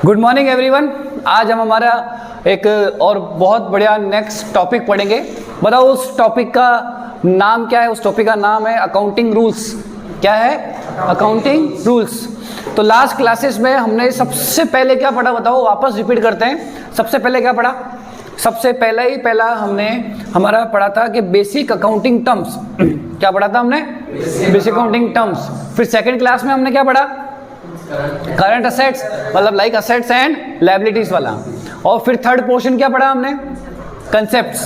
Good morning everyone. आज हम हमारा एक और बहुत बढ़िया नेक्स्ट टॉपिक पढ़ेंगे। बताओ उस टॉपिक का नाम क्या है? उस टॉपिक का नाम है अकाउंटिंग रूल्स। क्या है? Accounting rules. तो लास्ट क्लासेस में हमने सबसे पहले क्या पढ़ा बताओ, वापस रिपीट करते हैं। सबसे पहले क्या पढ़ा? सबसे पहला हमने हमारा पढ़ा था कि बेसिक अकाउंटिंग टर्म्स। क्या पढ़ा था हमने? Basic accounting terms. फिर सेकंड क्लास में हमने क्या पढ़ा? करंट असेट्स, मतलब लाइक असेट्स एंड लायबिलिटीज वाला। और फिर थर्ड पोर्शन क्या पढ़ा हमने? कंसेप्ट्स।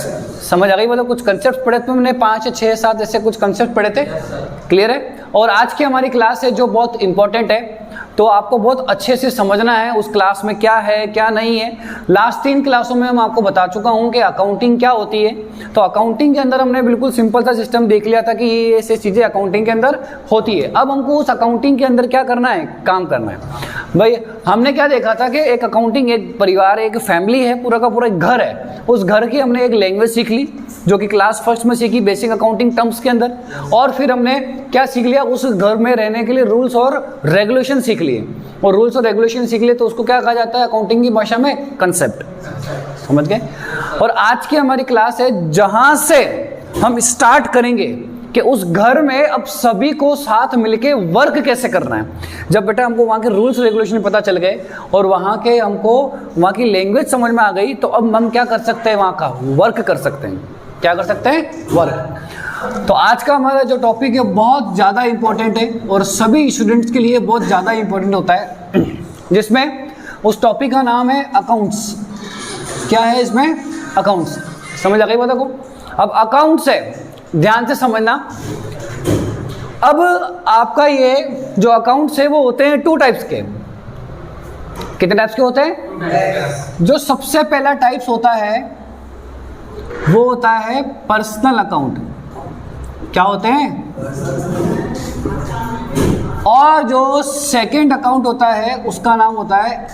समझ आ गई? मतलब कुछ कंसेप्ट पढ़े थे हमने, 5 6 7 ऐसे कुछ कंसेप्ट पढ़े थे। क्लियर है? और आज की हमारी क्लास है जो बहुत इंपॉर्टेंट है, तो आपको बहुत अच्छे से समझना है उस क्लास में क्या है क्या नहीं है। लास्ट 3 क्लासों में मैं आपको बता चुका हूं कि अकाउंटिंग क्या होती है। तो अकाउंटिंग के अंदर हमने बिल्कुल सिंपल सा सिस्टम देख लिया था कि ये ऐसी चीजें अकाउंटिंग के अंदर होती है। अब हमको उस अकाउंटिंग के अंदर क्या करना है? काम करना है। भाई हमने क्या देखा था कि एक अकाउंटिंग, एक परिवार, एक फैमिली है, पूरा का पूरा एक घर है। उस घर की हमने एक लैंग्वेज सीख ली जो कि क्लास फर्स्ट में सीखी, बेसिक अकाउंटिंग टर्म्स के अंदर। और फिर हमने क्या सीख लिया? उस घर में रहने के लिए रूल्स और रेगुलेशन सीख लिए। और रूल्स और रेगुलेशन सीख लिए तो उसको क्या कहा जाता है अकाउंटिंग की भाषा में? कंसेप्ट। समझ गए? और आज की हमारी क्लास है जहां से हम स्टार्ट करेंगे कि उस घर में अब सभी को साथ मिलके वर्क कैसे करना है। जब बेटा हमको वहाँ के रूल्स रेगुलेशन पता चल गए और हमको वहाँ की लैंग्वेज समझ में आ गई, तो अब हम क्या कर सकते हैं? वहाँ का वर्क कर सकते हैं। क्या कर सकते हैं? वर्क। तो आज का हमारा जो टॉपिक है बहुत ज़्यादा इंपॉर्टेंट है और सभी स्टूडेंट्स के लिए बहुत ज़्यादा इंपॉर्टेंट होता है, जिसमें उस टॉपिक का नाम है अकाउंट्स। क्या है इसमें? अकाउंट्स। समझ आ गई बात को? अब अकाउंट्स है, ध्यान से समझना। अब आपका ये जो अकाउंट्स है वो होते हैं 2 टाइप्स के। कितने टाइप्स के होते हैं? जो सबसे पहला टाइप्स होता है वो होता है पर्सनल अकाउंट। क्या होते हैं? और जो सेकंड अकाउंट होता है उसका नाम होता है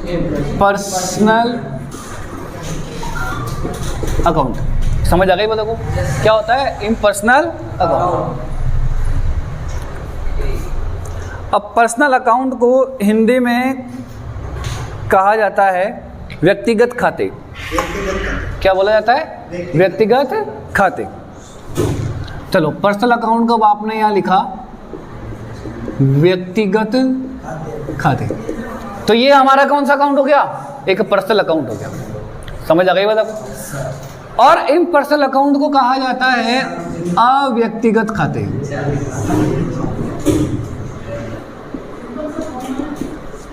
इम्पर्सनल अकाउंट। समझ आ गई बात को? क्या होता है इम्पर्सनल अकाउंट? अब पर्सनल अकाउंट को हिंदी में कहा जाता है व्यक्तिगत खाते। क्या बोला जाता है? व्यक्तिगत खाते। चलो, पर्सनल अकाउंट को आपने यहां लिखा व्यक्तिगत खाते। तो ये हमारा कौन सा अकाउंट हो गया? एक पर्सनल अकाउंट हो गया। समझ आ गई बात आपको? और इन पर्सनल अकाउंट को कहा जाता है अव्यक्तिगत खाते।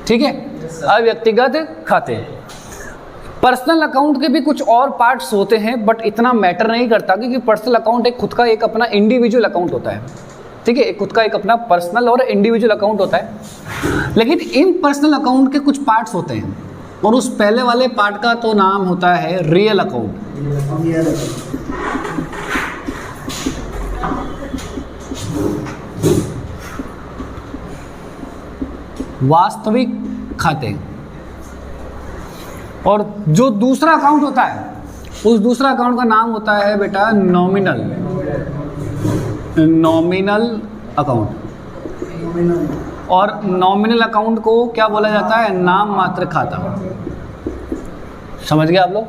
ठीक है? अव्यक्तिगत खाते। पर्सनल अकाउंट के भी कुछ और पार्ट्स होते हैं बट इतना मैटर नहीं करता, क्योंकि पर्सनल अकाउंट एक खुद का एक अपना इंडिविजुअल अकाउंट होता है। ठीक है? एक खुद का एक अपना पर्सनल और इंडिविजुअल अकाउंट होता है। लेकिन इन पर्सनल अकाउंट के कुछ पार्ट्स होते हैं और उस पहले वाले पार्ट का तो नाम होता है रियल अकाउंट। वास्तविक खाते। और जो दूसरा अकाउंट होता है उस दूसरा अकाउंट का नाम होता है बेटा नॉमिनल अकाउंट। और नॉमिनल अकाउंट को क्या बोला जाता है? नाम मात्र खाता। समझ गए आप लोग?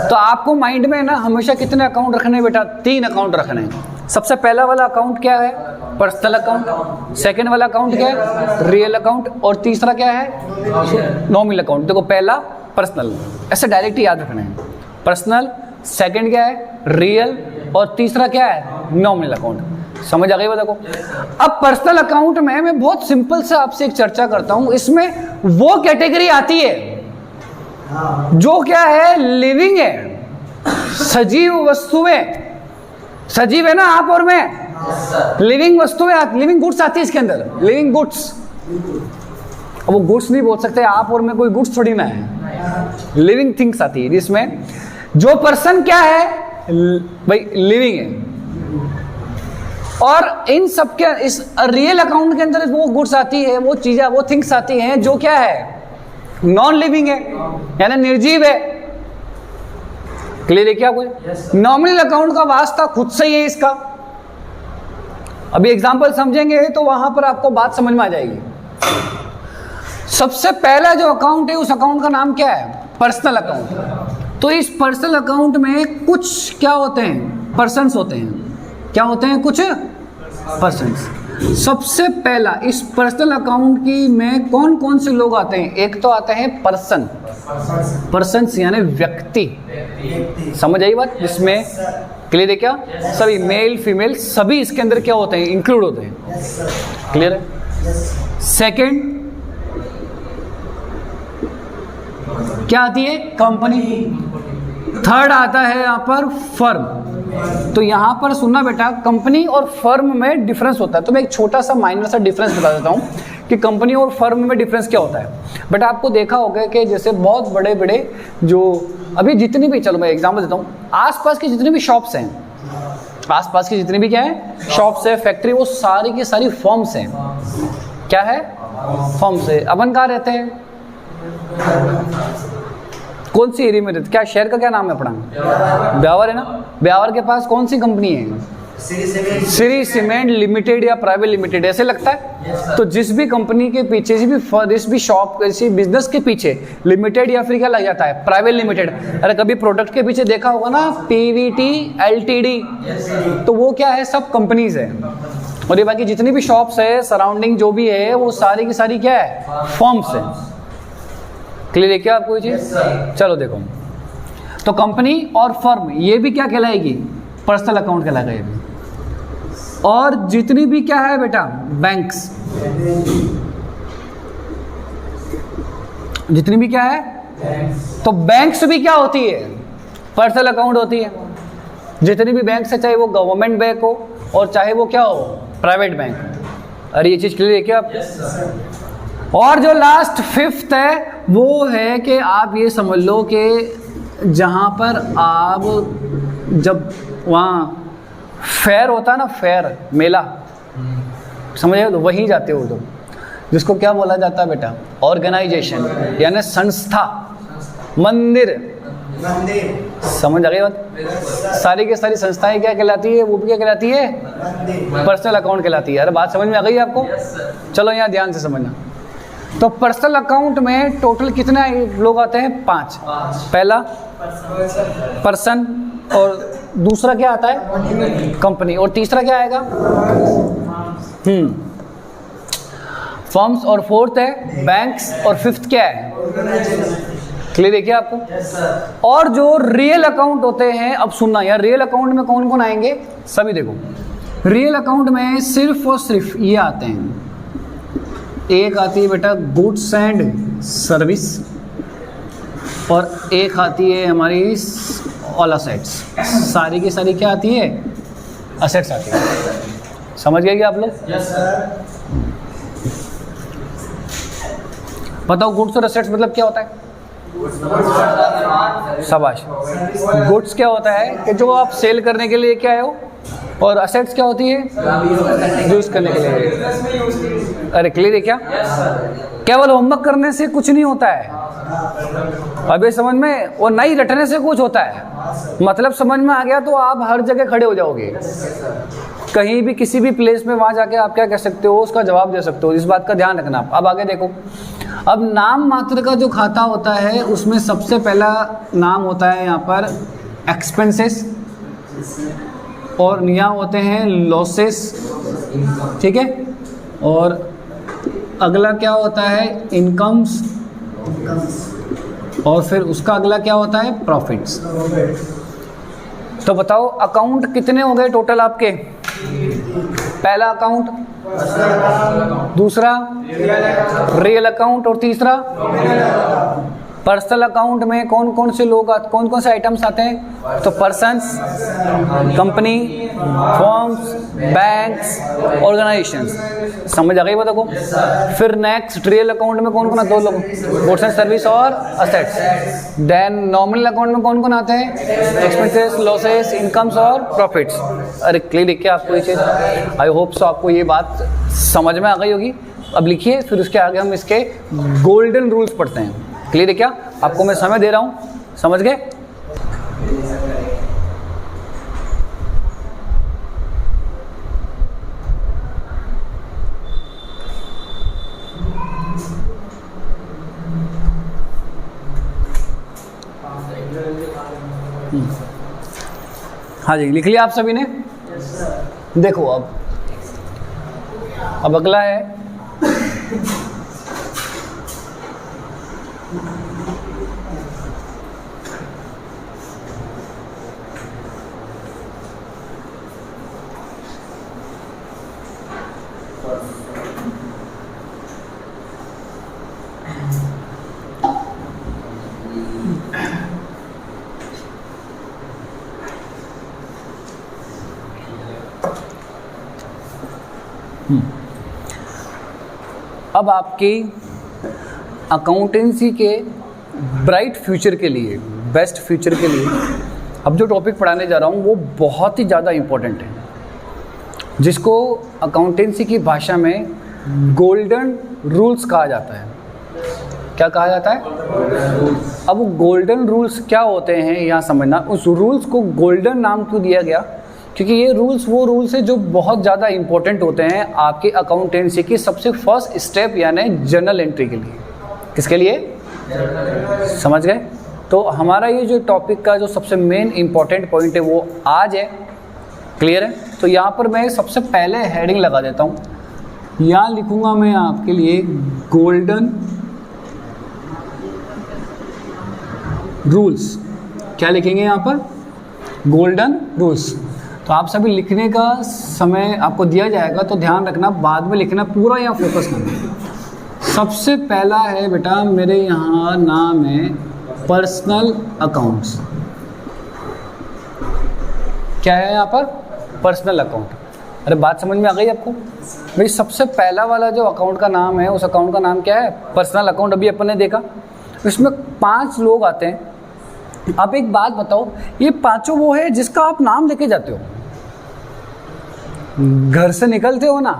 तो आपको माइंड में ना हमेशा कितने अकाउंट रखने हैं बेटा? 3 अकाउंट रखने हैं। सबसे पहला वाला अकाउंट क्या है? Personal account. सेकंड वाला अकाउंट क्या है? Real account. और तीसरा क्या है? Nominal account. देखो, पहला पर्सनल, ऐसे डायरेक्ट ही याद रखना है। पर्सनल, सेकंड क्या है? रियल, और तीसरा क्या है? Nominal account. समझ आ गई बात को? अब पर्सनल अकाउंट में मैं बहुत सिंपल से आपसे एक चर्चा करता हूं। इसमें वो कैटेगरी आती है जो क्या है? लिविंग है, सजीव वस्तुएं। सजीव है ना आप और मैं? लिविंग वस्तुएं, लिविंग गुड्स आती है इसके अंदर। Living goods. अब वो गुड्स नहीं बोल सकते, आप और मैं कोई गुड्स थोड़ी ना है। लिविंग थिंग्स आती है जिसमें जो पर्सन क्या है भाई? लिविंग है। और इन सब के इस रियल अकाउंट के अंदर वो गुड्स आती है, वो चीजें, वो थिंग्स आती हैं जो क्या है? नॉन लिविंग है, यानी निर्जीव है। क्लियर है क्या? कोई नॉमिनल अकाउंट का वास्ता खुद से ही है इसका। अभी एग्जांपल समझेंगे तो वहां पर आपको बात समझ में आ जाएगी। सबसे पहला जो अकाउंट है उस अकाउंट का नाम क्या है? Personal account. तो इस पर्सनल अकाउंट में कुछ क्या होते हैं? पर्सन्स होते हैं। क्या होते हैं? कुछ पर्सन्स। सबसे पहला इस पर्सनल अकाउंट की में कौन कौन से लोग आते हैं? एक तो आते हैं पर्सन, पर्सन्स यानी व्यक्ति। समझ आई बात? जिसमें क्लियर है क्या? सभी मेल फीमेल सभी इसके अंदर क्या होते हैं? इंक्लूड होते हैं। क्लियर है? सेकंड क्या आती है? कंपनी। थर्ड आता है यहाँ पर फर्म। तो यहाँ पर सुनना बेटा, कंपनी और फर्म में डिफरेंस होता है। तो मैं एक छोटा सा माइनर सा डिफरेंस बता देता हूँ कि कंपनी और फर्म में डिफरेंस क्या होता है। बेटा आपको देखा होगा कि जैसे बहुत बड़े बड़े जो अभी जितनी भी, चलो मैं एग्जाम्पल देता हूँ, आसपास की जितनी भी शॉप्स हैं, आसपास की जितनी भी क्या है? शॉप्स है, फैक्ट्री, वो सारी की सारी फर्म्स हैं। क्या है? फर्म्स है। अपन कहाँ रहते हैं? कौन सी एरिया में रहते? क्या शहर का क्या नाम है अपना? ब्यावर है ना? ब्यावर के पास कौन सी कंपनी है? श्री सीमेंट लिमिटेड या प्राइवेट लिमिटेड, ऐसे लगता है। तो जिस भी कंपनी के पीछे, जिस भी शॉप, किसी बिजनेस के पीछे लिमिटेड या फिर क्या लग जाता है? Private limited. अरे कभी प्रोडक्ट के पीछे देखा होगा ना, पीवीटी एलटीडी, तो वो क्या है? सब कंपनीज है। और ये बाकी जितनी भी शॉप्स है, सराउंडिंग जो भी है, वो सारी की सारी क्या है? फर्म्स है। क्लियर है क्या आपको ये चीज? चलो देखो, तो कंपनी और फर्म ये भी क्या कहलाएगी? पर्सनल अकाउंट कहलाएगा ये भी। और जितनी भी क्या है बेटा? बैंक्स, जितनी भी क्या है? तो बैंक्स भी क्या होती है? पर्सनल अकाउंट होती है। जितनी भी बैंक्स है, चाहे वो गवर्नमेंट बैंक हो और चाहे वो क्या हो? Private bank. अरे ये चीज क्लियर है क्या आपको? और जो लास्ट फिफ्थ है वो है कि आप ये समझ लो कि जहाँ पर आप जब वहाँ फेयर होता है ना, फेयर मेला, समझ तो वहीं जाते हो, तो जिसको क्या बोला जाता है बेटा? ऑर्गेनाइजेशन यानी संस्था, मंदिर। समझ आ गई बात? सारी की सारी संस्थाएं क्या कहलाती है? वो भी क्या कहलाती है? पर्सनल अकाउंट कहलाती है। अरे बात समझ में आ गई आपको? चलो यहाँ ध्यान से समझना। तो पर्सनल अकाउंट में टोटल कितने लोग आते हैं? 5। पहला पर्सन, और दूसरा क्या आता है? कंपनी, और तीसरा क्या आएगा? फर्म्स, और फोर्थ है बैंक्स, और फिफ्थ क्या है? क्लियर देखिए आपको। और जो रियल अकाउंट होते हैं, अब सुनना यार, रियल अकाउंट में कौन कौन आएंगे? सभी देखो, रियल अकाउंट में सिर्फ और सिर्फ ये आते हैं। एक आती है बेटा गुड्स एंड सर्विस, और एक आती है हमारी ऑल असेट्स। सारी की सारी क्या आती है? असेट्स आती है। समझ गए क्या आप लोग? बताओ गुड्स और असेट्स मतलब क्या होता है? शाबाश। गुड्स क्या होता है कि जो आप सेल करने के लिए क्या आए हो, और असेट्स क्या होती है? यूज करने के लिए। अरे क्लियर है क्या? केवल होमवर्क करने से कुछ नहीं होता है, अभी समझ में, और नहीं रटने से कुछ होता है। मतलब समझ में आ गया तो आप हर जगह खड़े हो जाओगे, कहीं भी किसी भी प्लेस में, वहां जाके आप क्या कह सकते हो? उसका जवाब दे सकते हो। इस बात का ध्यान रखना। अब आगे देखो, अब नाम मात्र का जो खाता होता है उसमें सबसे पहला नाम होता है यहाँ पर एक्सपेंसेस, और यहाँ होते हैं लॉसेस, ठीक है। और अगला क्या होता है? इनकम्स, और फिर उसका अगला क्या होता है? प्रॉफिट्स। तो बताओ अकाउंट कितने हो गए टोटल आपके? पहला अकाउंट, दूसरा रियल अकाउंट, और तीसरा पर्सनल अकाउंट में कौन कौन से लोग, कौन कौन से आइटम्स आते हैं? तो persons, company, firms, banks, organisations. समझ आ गई बात को? फिर नेक्स्ट रियल अकाउंट में कौन कौन आते हैं? 2 लोग, गुड्स एंड सर्विस और असेट्स। देन नॉमिनल अकाउंट में कौन कौन आते हैं? एक्सपेंसेस, लॉसेस, इनकम्स और प्रॉफिट्स। अरे क्लियर देखिए आपको ये चीज़, आई होप सो आपको ये बात समझ में आ गई होगी। अब लिखिए, फिर उसके आगे हम इसके गोल्डन रूल्स पढ़ते हैं। क्लियर है क्या? आपको मैं समय दे रहा हूं, समझ गए? हाँ जी, लिख लिया आप सभी ने? देखो अब अगला है अब आपकी अकाउंटेंसी के ब्राइट फ्यूचर के लिए, बेस्ट फ्यूचर के लिए अब जो टॉपिक पढ़ाने जा रहा हूँ वो बहुत ही ज़्यादा इम्पोर्टेंट है, जिसको अकाउंटेंसी की भाषा में गोल्डन रूल्स कहा जाता है। क्या कहा जाता है? अब वो गोल्डन रूल्स क्या होते हैं यहाँ समझना। उस रूल्स को गोल्डन नाम क्यों दिया गया? क्योंकि ये रूल्स वो रूल्स है जो बहुत ज़्यादा इंपॉर्टेंट होते हैं आपके अकाउंटेंसी की सबसे फर्स्ट स्टेप यानी जर्नल एंट्री के लिए। किसके लिए? समझ गए? तो हमारा ये जो टॉपिक का जो सबसे मेन इंपॉर्टेंट पॉइंट है वो आज है। क्लियर है? तो यहाँ पर मैं सबसे पहले हेडिंग लगा देता हूँ। यहाँ लिखूँगा मैं आपके लिए गोल्डन रूल्स। क्या लिखेंगे यहाँ पर? Golden rules. तो आप सभी लिखने का समय आपको दिया जाएगा तो ध्यान रखना, बाद में लिखना, पूरा यहाँ फोकस करना। सबसे पहला है बेटा, मेरे यहाँ नाम है पर्सनल अकाउंट्स। क्या है यहाँ पर? Personal account. अरे बात समझ में आ गई आपको? भाई सबसे पहला वाला जो अकाउंट का नाम है उस अकाउंट का नाम क्या है? Personal account. अभी अपन ने देखा इसमें 5 लोग आते हैं। आप एक बात बताओ, ये पांचों वो है जिसका आप नाम लेके जाते हो, घर से निकलते हो ना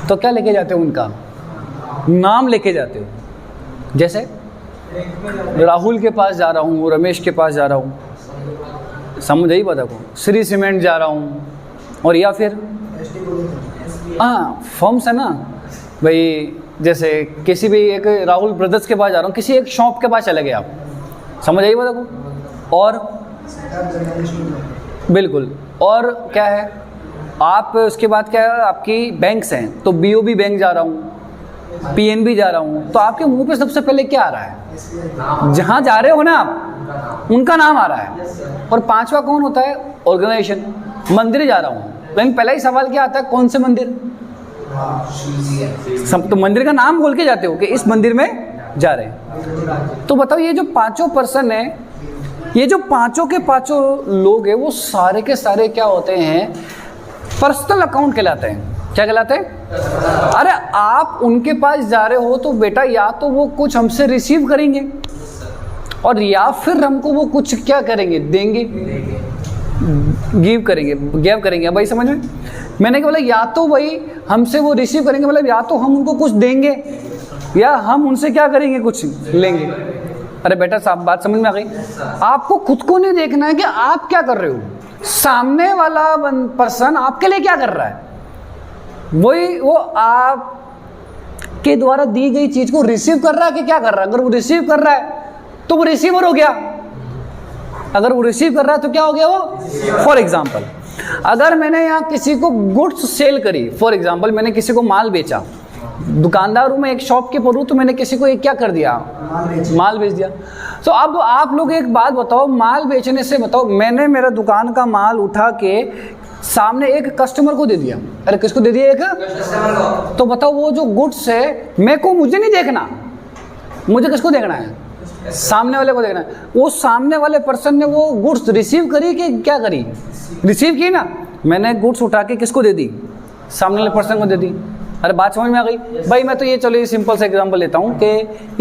तो क्या लेके जाते हो? उनका नाम लेके जाते हो। जैसे राहुल के पास जा रहा हूँ, रमेश के पास जा रहा हूँ, समझ ही पता को, श्री सीमेंट जा रहा हूँ, और या फिर हाँ फर्म्स है ना भाई, जैसे किसी भी एक राहुल ब्रदर्स के पास जा रहा हूँ, किसी एक शॉप के पास चले गए आप, समझ आई पता को। और बिल्कुल, और क्या है आप उसके बाद क्या है आपकी बैंक्स हैं, तो बीओबी बैंक जा रहा हूँ, पीएनबी जा रहा हूँ, तो आपके मुंह पे सबसे पहले क्या आ रहा है? जहाँ जा रहे हो ना आप उनका नाम आ रहा है। और 5वां कौन होता है? ऑर्गेनाइजेशन। मंदिर जा रहा हूँ, लेकिन पहला ही सवाल क्या आता है? कौन से मंदिर? सब तो मंदिर का नाम बोल के जाते हो कि इस मंदिर में जा रहे हैं। तो बताओ ये जो 5 पर्सन है, ये जो 5 के 5 लोग हैं, वो सारे के सारे क्या होते हैं? पर्सनल अकाउंट कहलाते हैं। क्या कहलाते हैं? अरे आप उनके पास जा रहे हो तो बेटा या तो वो कुछ हमसे रिसीव करेंगे और या फिर हमको वो कुछ क्या करेंगे? देंगे, गिव करेंगे। भाई समझ में? मैंने क्या बोला? या तो भाई हमसे वो रिसीव करेंगे, मतलब या तो हम उनको कुछ देंगे या हम उनसे क्या करेंगे? कुछ लेंगे। अरे बेटा साहब बात समझ में आ गई? आपको खुद को नहीं देखना है कि आप क्या कर रहे हो, सामने वाला पर्सन आपके लिए क्या कर रहा है, वही वो आप के द्वारा दी गई चीज को रिसीव कर रहा है कि क्या कर रहा है? अगर वो रिसीव कर रहा है तो वो रिसीवर हो गया। अगर वो रिसीव कर रहा है तो क्या हो गया वो? फॉर एग्जाम्पल अगर मैंने यहाँ किसी को गुड्स सेल करी, फॉर एग्जाम्पल मैंने किसी को माल बेचा, दुकानदार हूँ मैं, एक शॉपकीपर हूँ, तो मैंने किसी को एक क्या कर दिया? माल बेच दिया। तो अब आप लोग एक बात बताओ, माल बेचने से बताओ, मैंने मेरा दुकान का माल उठा के सामने एक कस्टमर को दे दिया। अरे किसको दे दिया? एक कस्टमर को। तो बताओ वो जो गुड्स है मुझे नहीं देखना, मुझे किसको देखना है? सामने वाले को देखना है। वो सामने वाले पर्सन ने वो गुड्स रिसीव करी कि क्या करी? रिसीव की ना। मैंने गुड्स उठा के किसको दे दी? सामने वाले पर्सन को दे दी। अरे बात समझ में आ गई? भाई मैं तो ये चलो ये सिंपल सा एग्जांपल लेता हूँ कि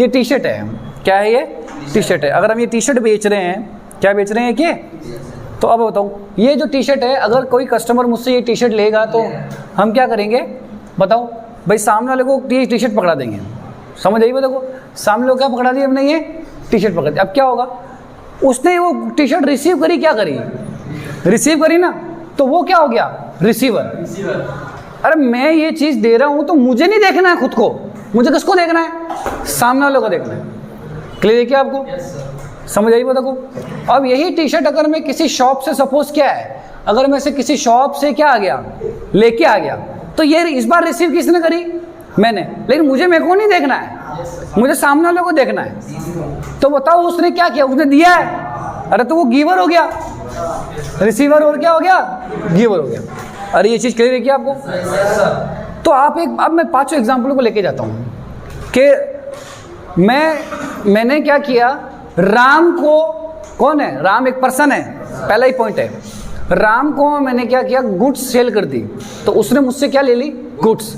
ये टी शर्ट है। क्या है ये? टी शर्ट है। अगर हम ये टी शर्ट बेच रहे हैं, क्या बेच रहे हैं ये? तो अब बताऊँ ये जो टी शर्ट है, अगर कोई कस्टमर मुझसे ये टी शर्ट लेगा तो हम क्या करेंगे? बताओ भाई, सामने वाले को टी शर्ट पकड़ा देंगे। समझ आई? देखो सामने लोग क्या पकड़ा दिया हमने? ये टी शर्ट पकड़ दी। अब क्या होगा? उसने वो टी शर्ट रिसीव करी, क्या करी? रिसीव करी ना, तो वो क्या हो गया? रिसीवर। अरे मैं ये चीज दे रहा हूं तो मुझे नहीं देखना है खुद को, मुझे किसको देखना है? सामने वाले को देखना है। क्लियर है क्या आपको? समझ आई बात को? अब यही टी शर्ट अगर मैं किसी शॉप से, सपोज क्या है, अगर मैं से किसी शॉप से क्या आ गया, लेके आ गया, तो ये इस बार रिसीव किसने करी? मैंने। लेकिन मुझे मेरे को नहीं देखना है, मुझे सामने वाले को देखना है। तो बताओ उसने क्या किया? उसने दिया है, अरे तो वो गिवर हो गया, रिसीवर और क्या हो गया? गिवर हो गया। अरे ये चीज क्लियर है क्या आपको? तो आप एक, अब मैं 5 एग्जाम्पल को लेके जाता हूँ कि मैंने क्या किया, राम को, कौन है राम? एक पर्सन है, पहला ही पॉइंट है। राम को मैंने क्या किया, गुड्स सेल कर दी, तो उसने मुझसे क्या ले ली? गुड्स।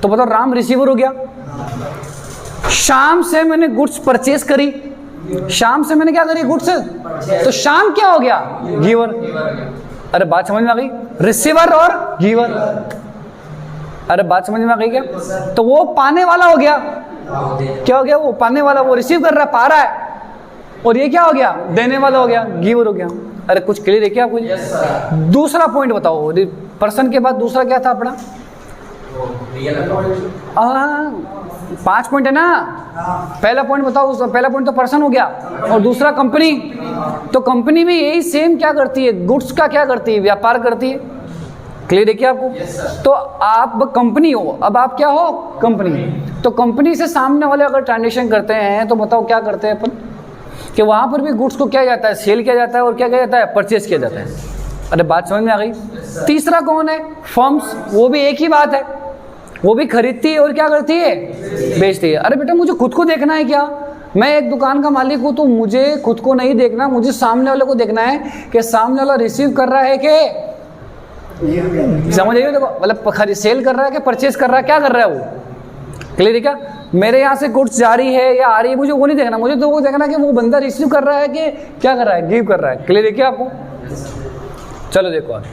तो बताओ राम रिसीवर हो गया। शाम से मैंने गुड्स परचेज करी, शाम से मैंने क्या करी? गुड्स, तो शाम क्या हो गया? गिवर। अरे बात समझ में आ गई? रिसीवर और गिवर। अरे बात समझ में आ गई क्या? तो वो पाने वाला हो गया, क्या हो गया? वो पाने वाला, वो रिसीव कर रहा है, पा रहा है, और ये क्या हो गया? देने वाला हो गया, गिवर हो गया। अरे कुछ क्लियर है क्या आपको? दूसरा पॉइंट बताओ, पर्सन के बाद दूसरा क्या था अपना? 5 पॉइंट है ना। पहला पॉइंट बताओ, पहला पॉइंट तो पर्सन हो गया, और दूसरा कंपनी। तो कंपनी भी यही सेम क्या करती है? गुड्स का क्या करती है? व्यापार करती है। क्लियर है क्या आपको? तो आप कंपनी हो, अब आप क्या हो? कंपनी। तो कंपनी से सामने वाले अगर ट्रांजेक्शन करते हैं तो बताओ क्या करते हैं अपन? कि वहां पर भी गुड्स को क्या जाता है? सेल किया जाता है, और क्या किया जाता है? परचेज किया जाता है। अरे बात समझ में आ गई? तीसरा कौन है? फर्म्स। वो भी एक ही बात है, वो भी खरीदती है और क्या करती है? बेचती है। अरे बेटा मुझे खुद को देखना है क्या? मैं एक दुकान का मालिक हूं, तो मुझे खुद को नहीं देखना, मुझे सामने वाले को देखना है कि सामने वाला रिसीव कर रहा है कि, समझ आइए? देखो मतलब सेल कर रहा है कि परचेज कर रहा है, क्या कर रहा है वो? क्लियर है क्या? मेरे यहाँ से गुड्स जा रही है या आ रही है, मुझे वो नहीं देखना, मुझे तो वो देखना कि वो बंदा रिसीव कर रहा है कि क्या कर रहा है? गिव कर रहा है। क्लियर है क्या आपको? चलो देखो आगे।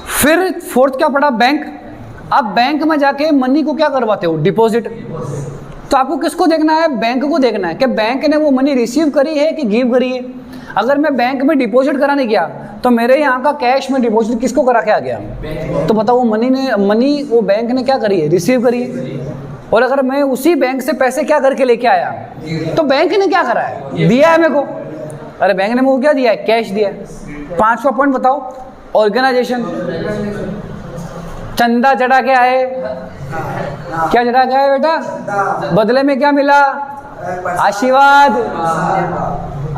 फिर फोर्थ क्या पड़ा? बैंक। आप बैंक में जाके मनी को क्या करवाते हो? डिपॉजिट। तो आपको किसको देखना है? बैंक को देखना है कि बैंक ने वो मनी रिसीव करी है कि गिव करी है। अगर मैं बैंक में डिपॉजिट कराने गया तो मेरे यहाँ का कैश में डिपॉजिट किसको करा के आ गया? तो बताओ वो मनी वो बैंक ने क्या करी है? रिसीव करी है। और अगर मैं उसी बैंक से पैसे क्या करके लेके आया, तो बैंक ने क्या करा है? दिया है मेरे को। अरे बैंक ने मुझे क्या दिया है? कैश दिया है। 5वां पॉइंट बताओ, ऑर्गेनाइजेशन। चंदा चढ़ा के आए, क्या चढ़ा के आए बेटा? बदले में क्या मिला? आशीर्वाद।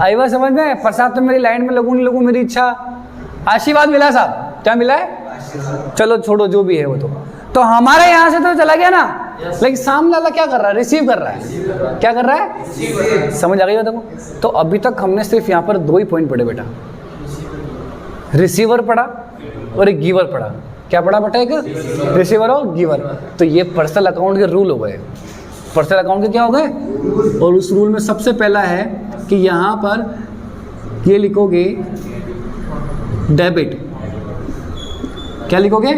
आई बात समझ में? प्रसाद तो मेरी लाइन में लगू नहीं लगू मेरी इच्छा, आशीर्वाद मिला साहब। क्या मिला है? चलो छोड़ो जो भी है वो। तो हमारे यहाँ से तो चला गया ना, लेकिन सामने वाला क्या कर रहा है? रिसीव कर रहा है। क्या कर रहा है? समझ आ गई देखो? तो अभी तक हमने सिर्फ यहाँ पर 2 ही पॉइंट पढ़े बेटा, रिसीवर पढ़ा और एक गिवर पढ़ा। क्या पढ़ा बेटा? एक रिसीवर और गिवर। तो ये पर्सनल अकाउंट के रूल हो गए। पर्सनल अकाउंट के क्या हो गए? और उस रूल में सबसे पहला है कि यहाँ पर ये लिखोगे डेबिट। क्या लिखोगे?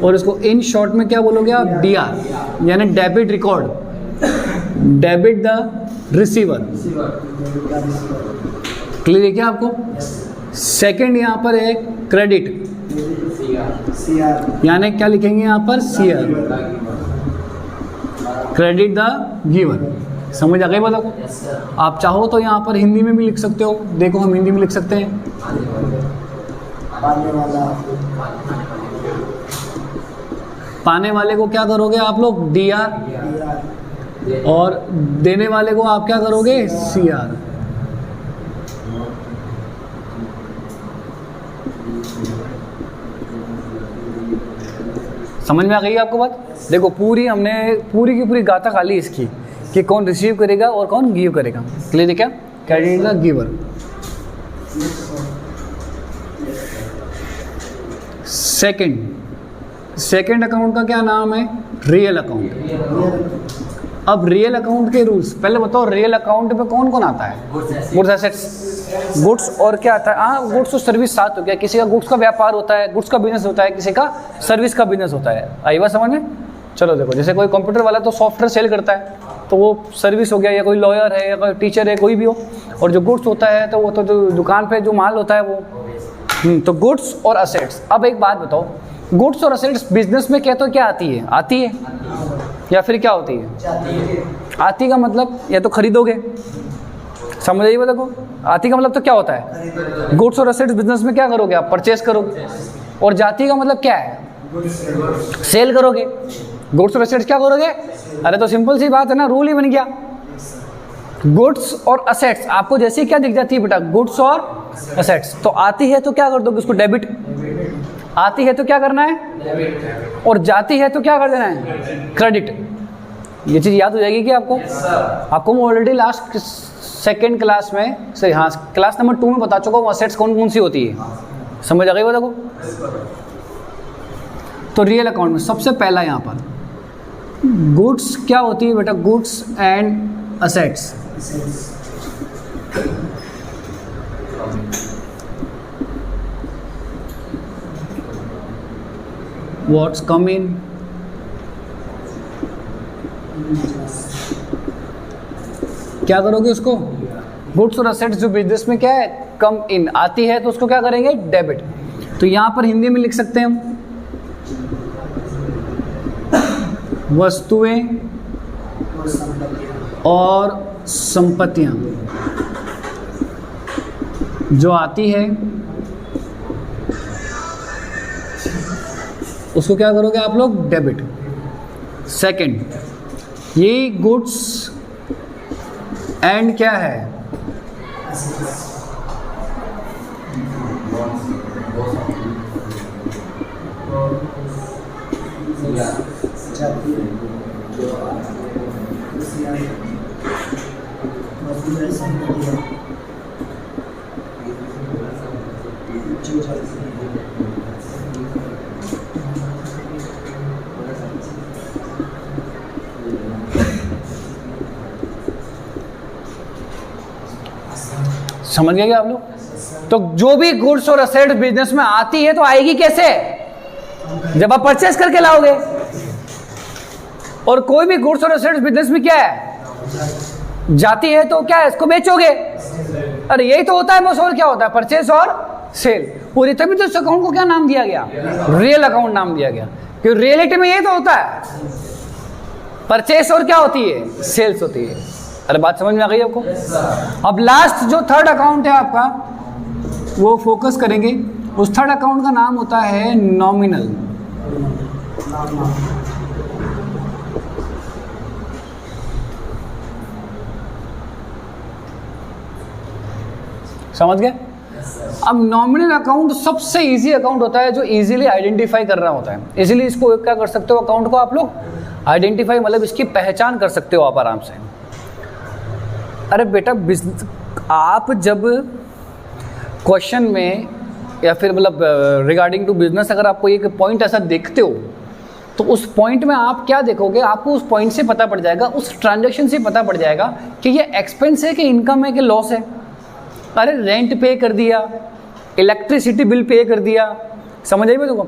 और इसको इन शॉर्ट में क्या बोलोगे आप? डीआर, यानी debit record, debit the receiver. Clear है क्या आपको? सेकंड यहाँ पर है क्रेडिट, यानी क्या लिखेंगे यहाँ पर? CR, credit the giver. समझ आ गई बात आपको? आप चाहो तो यहाँ पर हिंदी में भी लिख सकते हो। देखो हम हिंदी में लिख सकते हैं। पाने वाले को क्या करोगे आप लोग? डीआर, और देने वाले को आप क्या करोगे? सीआर। समझ में आ गई आपको बात? देखो हमने पूरी की पूरी गाथा खाली इसकी कि कौन रिसीव करेगा और कौन गिव करेगा। क्लियर है क्या? Credit the giver. Second account का क्या नाम है? Real account. अब रियल अकाउंट के रूल्स पहले बताओ। रियल अकाउंट पे कौन कौन आता है? Goods assets. गुड्स और क्या आता है? हाँ, गुड्स और सर्विस साथ हो गया। किसी का गुड्स का व्यापार होता है, गुड्स का बिजनेस होता है, किसी का सर्विस का बिजनेस होता है। आई बात समझ में? चलो देखो, जैसे कोई कंप्यूटर वाला तो सॉफ्टवेयर सेल करता है, तो वो सर्विस हो गया, या कोई लॉयर है या कोई टीचर है, कोई भी हो। और जो गुड्स होता है तो वो तो जो दुकान पे जो माल होता है वो। तो गुड्स और असेट्स। अब एक बात बताओ, गुड्स और असेट्स बिजनेस में क्या तो क्या आती है? आती है या फिर क्या होती है? आती का मतलब या तो खरीदोगे समझ आइए देखो, आती का मतलब तो क्या होता है, गुड्स और एसेट्स बिजनेस में क्या करोगे आप, परचेस करोगे। और जाती का मतलब क्या है, सेल करोगे। गुड्स और एसेट्स क्या करोगे, अरे तो सिंपल सी बात है ना, रूल ही बन गया। गुड्स और असेट्स आपको जैसे ही क्या दिख जाती है बेटा, गुड्स और असेट्स, तो आती है तो क्या कर दोगे उसको, डेबिट। आती है तो क्या करना है, और जाती है तो क्या कर देना है, क्रेडिट। ये चीज़ याद हो जाएगी कि आपको आपको मैं ऑलरेडी लास्ट सेकेंड क्लास में से, हाँ क्लास नंबर 2 में बता चुका हूँ असेट्स कौन कौन सी होती है, समझ आ गई देखो। तो रियल अकाउंट में सबसे पहला यहाँ पर गुड्स क्या होती है बेटा, गुड्स एंड असेट्स। व्हाट्स कम इन, क्या करोगे उसको, गुड्स और असेट्स जो बिजनेस में क्या है, कम इन आती है तो उसको क्या करेंगे, डेबिट। तो यहां पर हिंदी में लिख सकते हैं हम, वस्तुएं और संपत्तियां जो आती है उसको क्या करोगे आप लोग, डेबिट। सेकंड, ये गुड्स एंड क्या है, समझ गए क्या आप लोग। तो जो भी गुड्स और असेट बिजनेस में आती है तो आएगी कैसे, जब आप परचेस करके लाओगे। और कोई भी गुड्स और असेट्स बिजनेस में क्या है, जाती है तो क्या है, इसको बेचोगे। अरे यही तो होता है बस, और क्या होता है, परचेस और सेल पूरी। तभी तो इस अकाउंट को क्या नाम दिया गया, रियल अकाउंट नाम दिया गया, क्योंकि रियलिटी में यही तो होता है, परचेस और क्या होती है, सेल्स होती है। अरे बात समझ में आ गई आपको। अब लास्ट जो थर्ड अकाउंट है आपका, वो फोकस करेंगे। उस थर्ड अकाउंट का नाम होता है नॉमिनल। समझ गए। अब नॉमिनल अकाउंट सबसे इजी अकाउंट होता है, जो इजीली आइडेंटिफाई कर रहा होता है। इजीली इसको क्या कर सकते हो, अकाउंट को आप लोग आइडेंटिफाई, मतलब इसकी पहचान कर सकते हो आप आराम से। अरे बेटा आप जब क्वेश्चन में या फिर मतलब रिगार्डिंग टू बिजनेस अगर आपको एक पॉइंट ऐसा देखते हो, तो उस पॉइंट में आप क्या देखोगे, आपको उस पॉइंट से पता पड़ जाएगा, उस ट्रांजैक्शन से पता पड़ जाएगा कि ये एक्सपेंस है कि इनकम है कि लॉस है। अरे रेंट पे कर दिया, इलेक्ट्रिसिटी बिल पे कर दिया, समझ आइए देखो।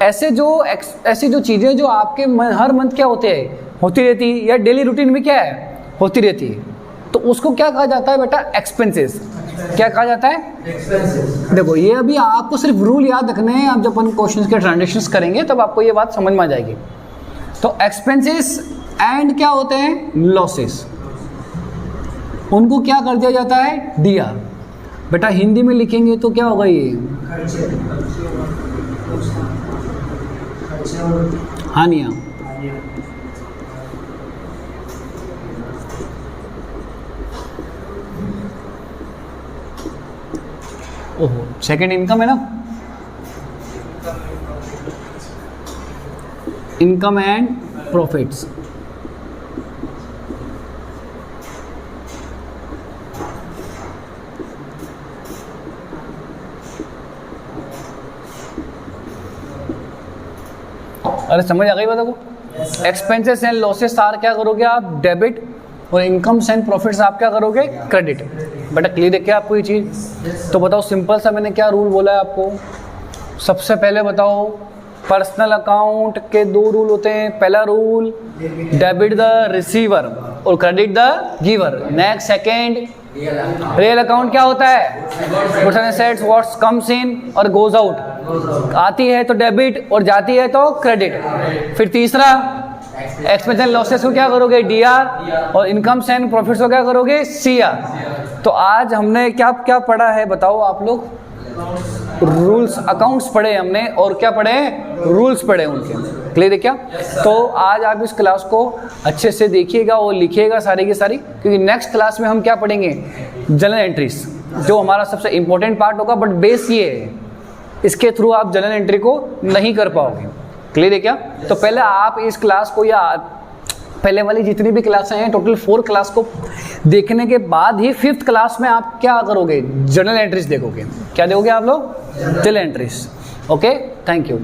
ऐसी जो चीज़ें जो आपके हर मंथ क्या होते हैं, होती रहती है, या डेली रूटीन में क्या है, होती रहती है, तो उसको क्या कहा जाता है बेटा, एक्सपेंसेस। क्या कहा जाता है, एक्सपेंसेस। देखो ये अभी आपको सिर्फ रूल याद रखने हैं, आप जब अपन क्वेश्चंस के ट्रांजैक्शंस करेंगे तब आपको ये बात समझ में आ जाएगी। तो एक्सपेंसेस एंड क्या होते हैं, लॉसेस, उनको क्या कर दिया जाता है, दिया। बेटा हिंदी में लिखेंगे तो क्या होगा, ये हानियाँ। ओहो, सेकंड इनकम है ना, इनकम एंड प्रॉफिट्स। अरे समझ आ गई बात को। एक्सपेंसेस एंड लॉसेस आर क्या करोगे आप, डेबिट, और इनकम्स एंड प्रॉफिट्स आप क्या करोगे, क्रेडिट। बेटा क्लियर है क्या आपको ये चीज़। तो बताओ सिंपल सा मैंने क्या रूल बोला है आपको। सबसे पहले बताओ, पर्सनल अकाउंट के 2 रूल होते हैं। पहला रूल, डेबिट द रिसीवर और credit the giver. Next second, real account क्या होता है, goods and assets, what's comes in और गोज आउट। आती है तो डेबिट और जाती है तो क्रेडिट। फिर तीसरा, एक्सपेंस एंड लॉसेस को क्या करोगे, DR, और इनकम्स एंड प्रॉफिट्स को क्या करोगे, CR। तो आज हमने क्या क्या पढ़ा है बताओ आप लोग? रूल्स, अकाउंट्स पढ़े हमने, और क्या पढ़े, रूल्स पढ़े उनके। क्लियर है क्या? तो आज आप इस क्लास को अच्छे से देखिएगा और लिखिएगा सारी की सारी, क्योंकि नेक्स्ट क्लास में हम क्या पढ़ेंगे, जर्नल एंट्रीज, जो हमारा सबसे इंपॉर्टेंट पार्ट होगा। बट बेस ये है, इसके थ्रू आप जर्नल एंट्री को नहीं कर पाओगे। क्लियर है क्या? तो पहले आप इस क्लास को, या पहले वाली जितनी भी क्लासें हैं, टोटल 4 क्लास को देखने के बाद ही 5th क्लास में आप क्या करोगे, जर्नल एंट्रीज देखोगे। क्या देखोगे आप लोग? Journal entries. Okay, thank you.